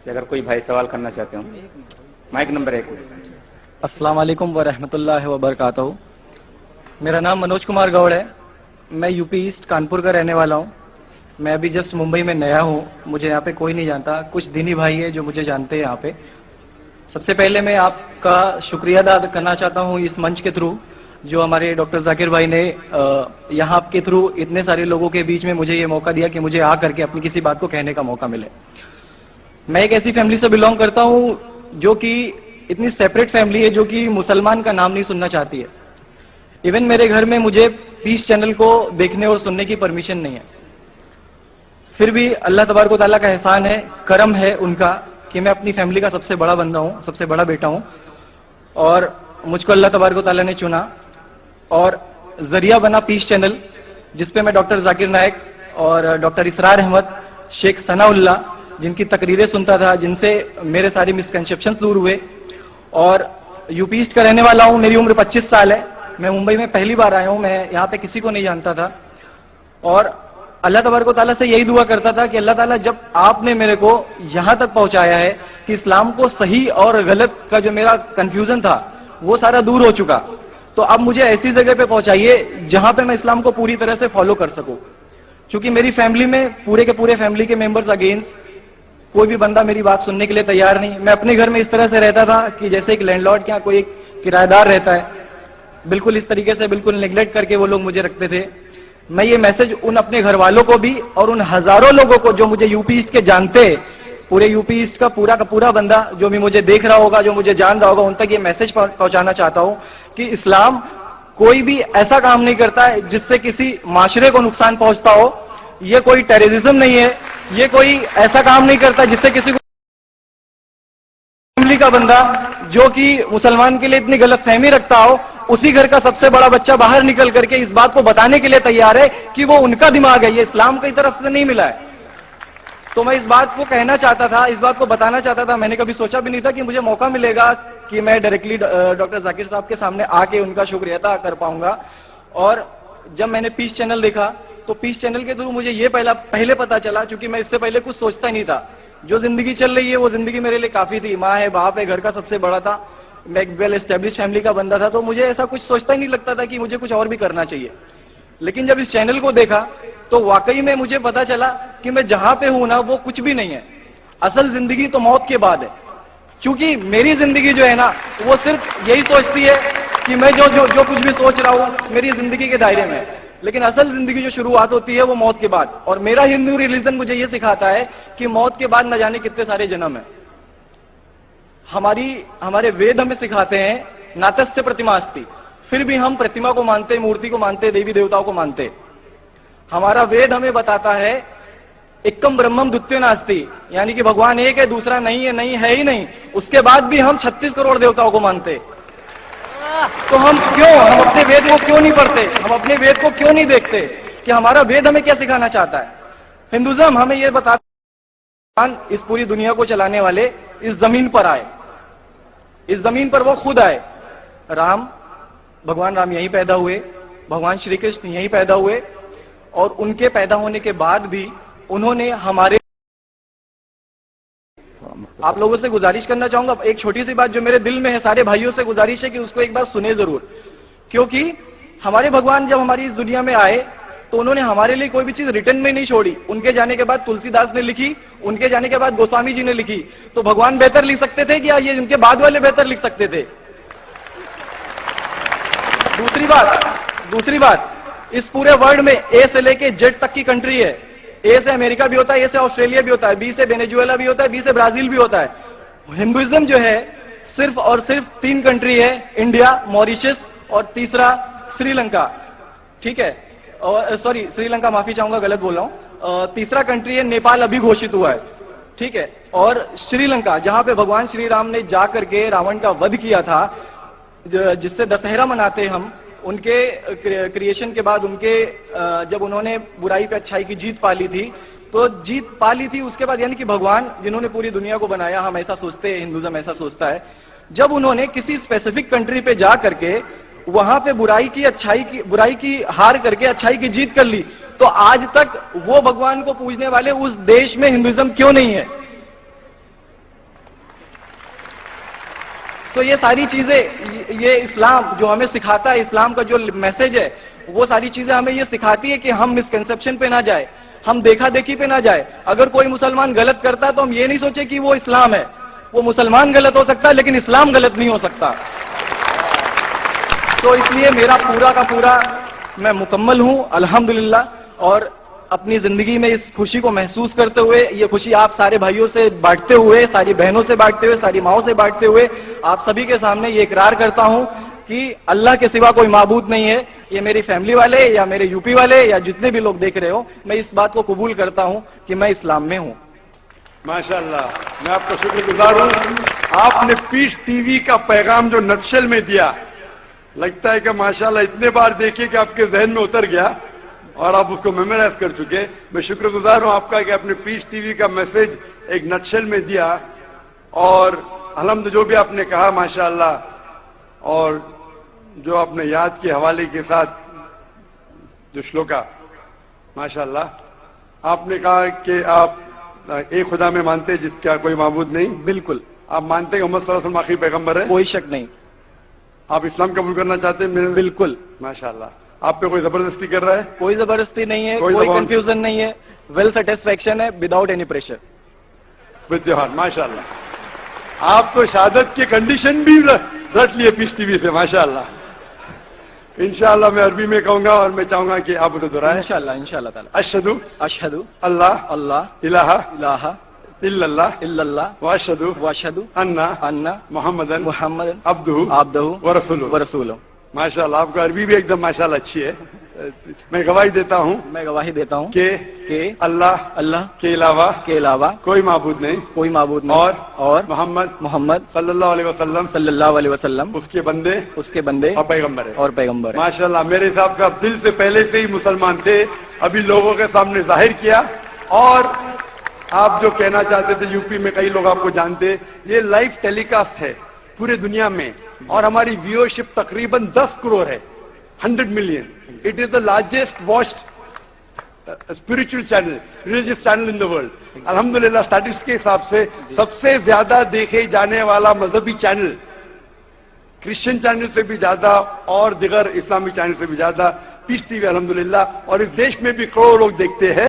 سے اگر کوئی بھائی سوال کرنا چاہتے ہوں. Mic number 1. السلام علیکم ورحمۃ اللہ وبرکاتہ. میرا نام منوج کمار گوڑ ہے. میں یو پی ایسٹ کانپور کا رہنے والا ہوں. میں ابھی جسٹ ممبئی میں نیا ہوں. مجھے یہاں پہ کوئی نہیں جانتا. کچھ دینی بھائی ہے جو مجھے جانتے ہیں یہاں پہ. سب سے پہلے میں آپ کا شکریہ ادا کرنا چاہتا ہوں اس منچ کے تھرو جو ہمارے ڈاکٹر ذاکر بھائی نے یہاں کے تھرو اتنے سارے لوگوں کے بیچ میں مجھے یہ موقع دیا کہ مجھے آ کر کے اپنی کسی بات کو کہنے کا موقع ملے. میں ایک ایسی فیملی سے بلونگ کرتا ہوں جو کہ اتنی سیپریٹ فیملی ہے جو کہ مسلمان کا نام نہیں سننا چاہتی ہے. ایون میرے گھر میں مجھے پیس چینل کو دیکھنے اور سننے کی پرمیشن نہیں ہے. پھر بھی اللہ تبارک و تعالیٰ کا احسان ہے, کرم ہے ان کا کہ میں اپنی فیملی کا سب سے بڑا بندہ ہوں, سب سے بڑا بیٹا ہوں. اور مجھ کو اللہ تبارک و تعالیٰ نے چنا اور ذریعہ بنا پیس چینل, جس پہ میں ڈاکٹر ذاکر نائک اور ڈاکٹر اسرار احمد, شیخ ثناء اللہ جن کی تقریریں سنتا تھا, جن سے میرے سارے مسکنسیپشنز دور ہوئے. اور یو پی ایسٹ کا رہنے والا ہوں. میری عمر 25 سال ہے. میں ممبئی میں پہلی بار آیا ہوں. میں یہاں پہ کسی کو نہیں جانتا تھا اور اللہ تبارک و تعالیٰ سے یہی دعا کرتا تھا کہ اللہ تعالیٰ جب آپ نے میرے کو یہاں تک پہنچایا ہے کہ اسلام کو صحیح اور غلط کا جو میرا کنفیوژن تھا وہ سارا دور ہو چکا, تو اب مجھے ایسی جگہ پہ پہنچائیے جہاں پہ میں اسلام کو پوری طرح سے فالو کر سکوں. چونکہ میری فیملی میں پورے کے پورے فیملی کے ممبرز اگینسٹ, کوئی بھی بندہ میری بات سننے کے لیے تیار نہیں. میں اپنے گھر میں اس طرح سے رہتا تھا کہ جیسے ایک لینڈ لارڈ کیا کوئی ایک کرایہ دار رہتا ہے, بالکل اس طریقے سے بالکل نیگلیکٹ کر کے وہ لوگ مجھے رکھتے تھے. میں یہ میسج ان اپنے گھر والوں کو بھی اور ان ہزاروں لوگوں کو جو مجھے یو پی ایسٹ کے جانتے, پورے یو پی ایسٹ کا پورا بندہ جو بھی مجھے دیکھ رہا ہوگا, جو مجھے جان رہا ہوگا, ان تک یہ میسج پہنچانا چاہتا ہوں کہ اسلام کوئی بھی ایسا کام نہیں کرتا ہے جس سے کسی معاشرے کو نقصان پہنچتا ہو. یہ کوئی ٹیررزم نہیں ہے. یہ کوئی ایسا کام نہیں کرتا جس سے کسی کو فیملی کا بندہ جو کہ مسلمان کے لیے اتنی غلط فہمی رکھتا ہو, اسی گھر کا سب سے بڑا بچہ باہر نکل کر کے اس بات کو بتانے کے لیے تیار ہے کہ وہ ان کا دماغ ہے, یہ اسلام کی طرف سے نہیں ملا ہے. تو میں اس بات کو کہنا چاہتا تھا, اس بات کو بتانا چاہتا تھا. میں نے کبھی سوچا بھی نہیں تھا کہ مجھے موقع ملے گا کہ میں ڈائریکٹلی ڈاکٹر ذاکر صاحب کے سامنے آ کے ان کا شکریہ ادا کر پاؤں گا. اور جب میں نے پیس چینل دیکھا تو پیس چینل کے تھرو مجھے یہ پہلے پتا چلا, چونکہ میں اس سے پہلے کچھ سوچتا ہی نہیں تھا. جو زندگی چل رہی ہے وہ زندگی میرے لیے کافی تھی. ماں ہے, باپ ہے, گھر کا سب سے بڑا تھا. میں ایک ویل اسٹیبلش فیملی کا بندہ تھا, تو مجھے ایسا کچھ سوچتا ہی نہیں لگتا تھا کہ مجھے کچھ اور بھی کرنا چاہیے. لیکن جب اس چینل کو دیکھا تو واقعی میں مجھے پتا چلا کہ میں جہاں پہ ہوں نا وہ کچھ بھی نہیں ہے. اصل زندگی تو موت کے بعد ہے. چونکہ میری زندگی جو ہے نا وہ صرف یہی سوچتی ہے کہ میں جو کچھ بھی سوچ رہا ہوں میری زندگی کے دائرے میں, لیکن اصل زندگی جو شروعات ہوتی ہے وہ موت کے بعد. اور میرا ہندو ریلیجن مجھے یہ سکھاتا ہے کہ موت کے بعد نہ جانے کتنے سارے جنم ہیں. ہمارے وید ہمیں سکھاتے ہیں ناتسیہ پرتماستی, پھر بھی ہم پرتما کو مانتے, مورتی کو مانتے, دیوی دیوتاؤں کو مانتے. ہمارا وید ہمیں بتاتا ہے ایکم برہمم دتیہ ناستی, یعنی کہ بھگوان ایک ہے, دوسرا نہیں ہے, نہیں ہے ہی نہیں. اس کے بعد بھی ہم 36 کروڑ دیوتاؤں کو مانتے. تو ہم اپنے وید کو کیوں نہیں پڑھتے, ہم اپنے وید کو کیوں نہیں دیکھتے کہ ہمارا وید ہمیں کیا سکھانا چاہتا ہے. ہندوازم ہمیں یہ بتاتا ہے اس پوری دنیا کو چلانے والے اس زمین پر آئے, اس زمین پر وہ خود آئے. بھگوان رام یہیں پیدا ہوئے, بھگوان شری کرشن یہیں پیدا ہوئے, اور ان کے پیدا ہونے کے بعد بھی انہوں نے ہمارے, آپ لوگوں سے گزارش کرنا چاہوں گا ایک چھوٹی سی بات جو میرے دل میں ہے, سارے بھائیوں سے گزارش ہے کہ اس کو ایک بار سنیں ضرور. کیونکہ ہمارے بھگوان جب ہماری اس دنیا میں آئے تو انہوں نے ہمارے لیے کوئی بھی چیز ریٹن میں نہیں چھوڑی. ان کے جانے کے بعد تلسی داس نے لکھی, ان کے جانے کے بعد گوسوامی جی نے لکھی. تو بھگوان بہتر لکھ سکتے تھے کیا یہ ان کے بعد والے بہتر لکھ سکتے تھے؟ دوسری بات, اس پورے ورلڈ میں اے سے لے کے جیڈ تک کی کنٹری ہے. اے سے امریکہ بھی ہوتا ہے, اے سے آسٹریلیا بھی ہوتا ہے, بی سے وینیزویلا بھی ہوتا ہے, بی سے برازیل بھی ہوتا ہے. ہندوازم جو ہے صرف اور صرف 3 کنٹری ہے, انڈیا, موریشس اور تیسرا سری لنکا. ٹھیک ہے, سوری سری لنکا معافی چاہوں گا, غلط بول رہا ہوں. تیسرا کنٹری ہے نیپال, ابھی گھوشت ہوا ہے. ٹھیک ہے, اور سری لنکا جہاں پہ بھگوان شری رام نے جا کر کے راون کا ودھ کیا تھا, جس سے دسہرہ مناتے ہم. ان کے کریشن کے بعد ان کے جب انہوں نے برائی پہ اچھائی کی جیت پا لی تھی, تو جیت پا لی تھی اس کے بعد, یعنی کہ بھگوان جنہوں نے پوری دنیا کو بنایا, ہم ایسا سوچتے ہیں, ہندوازم ایسا سوچتا ہے, جب انہوں نے کسی اسپیسیفک کنٹری پہ جا کر کے وہاں پہ برائی کی ہار کر کے اچھائی کی جیت کر لی, تو آج تک وہ بھگوان کو پوجنے والے اس دیش میں ہندوازم کیوں نہیں ہے؟ سو یہ ساری چیزیں، یہ اسلام جو ہمیں سکھاتا ہے، اسلام کا جو میسج ہے، وہ ساری چیزیں ہمیں یہ سکھاتی ہے کہ ہم مسکنسپشن پہ نہ جائے، ہم دیکھا دیکھی پہ نہ جائے. اگر کوئی مسلمان غلط کرتا ہے تو ہم یہ نہیں سوچے کہ وہ اسلام ہے. وہ مسلمان غلط ہو سکتا ہے لیکن اسلام غلط نہیں ہو سکتا. تو اس لیے میرا پورا کا پورا میں مکمل ہوں الحمدللہ، اور اپنی زندگی میں اس خوشی کو محسوس کرتے ہوئے، یہ خوشی آپ سارے بھائیوں سے بانٹتے ہوئے، ساری بہنوں سے بانٹتے ہوئے، ساری ماؤں سے بانٹتے ہوئے، آپ سبھی کے سامنے یہ اقرار کرتا ہوں کہ اللہ کے سوا کوئی معبود نہیں ہے. یہ میری فیملی والے یا میرے یو پی والے یا جتنے بھی لوگ دیکھ رہے ہو، میں اس بات کو قبول کرتا ہوں کہ میں اسلام میں ہوں. ماشاءاللہ، میں آپ کا شکر گزار ہوں. آپ نے پیس ٹی وی کا پیغام جو نٹشل میں دیا، لگتا ہے کہ ماشاءاللہ اتنے بار دیکھیے کہ آپ کے ذہن میں اتر گیا اور آپ اس کو میمورائز کر چکے. میں شکر گزار ہوں آپ کا کہ آپ نے پیس ٹی وی کا میسج ایک نٹشل میں دیا، اور الحمد جو بھی آپ نے کہا ماشاءاللہ، اور جو آپ نے یاد کے حوالے کے ساتھ جو شلوکا، ماشاءاللہ آپ نے کہا کہ آپ ایک خدا میں مانتے ہیں جس کا کوئی معبود نہیں. بالکل. آپ مانتے ہیں کہ محمد صلی اللہ علیہ وسلم آخری پیغمبر ہے. کوئی شک نہیں. آپ اسلام قبول کرنا چاہتے ہیں؟ بالکل. ماشاءاللہ. آپ پہ کوئی زبردستی کر رہا ہے؟ کوئی زبردستی نہیں ہے، کوئی کوئی دباؤ کنفیوژن نہیں ہے، ویل سیٹسفیکشن ہے وداؤٹ اینی پریشر. اتحاد. ماشاءاللہ. آپ تو شہادت کے کنڈیشن بھی رٹ لیے پیس ٹی وی پہ. ماشاءاللہ. انشاءاللہ میں عربی میں کہوں گا اور میں چاہوں گا کہ آپ اسے دہرائیں. انشاءاللہ تعالی. اشہدو اشہدو اللہ اللہ الہ الہ الا اللہ الا اللہ واشہدو واشہدو انا ان محمدن محمد عبدہ عبدہ ورسولہ. ورسولہ. ماشاءاللہ آپ کا عربی بھی ایک دم ماشاءاللہ اچھی ہے. میں گواہی دیتا ہوں میں گواہی دیتا ہوں کہ اللہ اللہ کے علاوہ کے علاوہ کوئی معبود نہیں، کوئی معبود نہیں، اور محمد صلی اللہ علیہ وسلم صلی اللہ علیہ وسلم اس کے بندے اس کے بندے اور پیغمبر ہے. اور پیغمبر ہے. ماشاءاللہ میرے حساب سے آپ دل سے پہلے سے ہی مسلمان تھے، ابھی لوگوں کے سامنے ظاہر کیا. اور آپ جو کہنا چاہتے تھے، یو پی میں کئی لوگ آپ کو جانتے، یہ لائیو ٹیلی کاسٹ ہے پورے دنیا میں، اور ہماری ویورشپ تقریباً 10 کروڑ ہے، 100 million. It is the largest watched spiritual channel, religious channel in the world. الحمدللہ اسٹیٹسٹکس کے حساب سے سب سے زیادہ دیکھے جانے والا مذہبی چینل، کرسچن چینل سے بھی زیادہ اور دیگر اسلامی چینل سے بھی زیادہ پیس ٹی وی الحمدللہ. اور اس دیش میں بھی کروڑوں لوگ دیکھتے ہیں.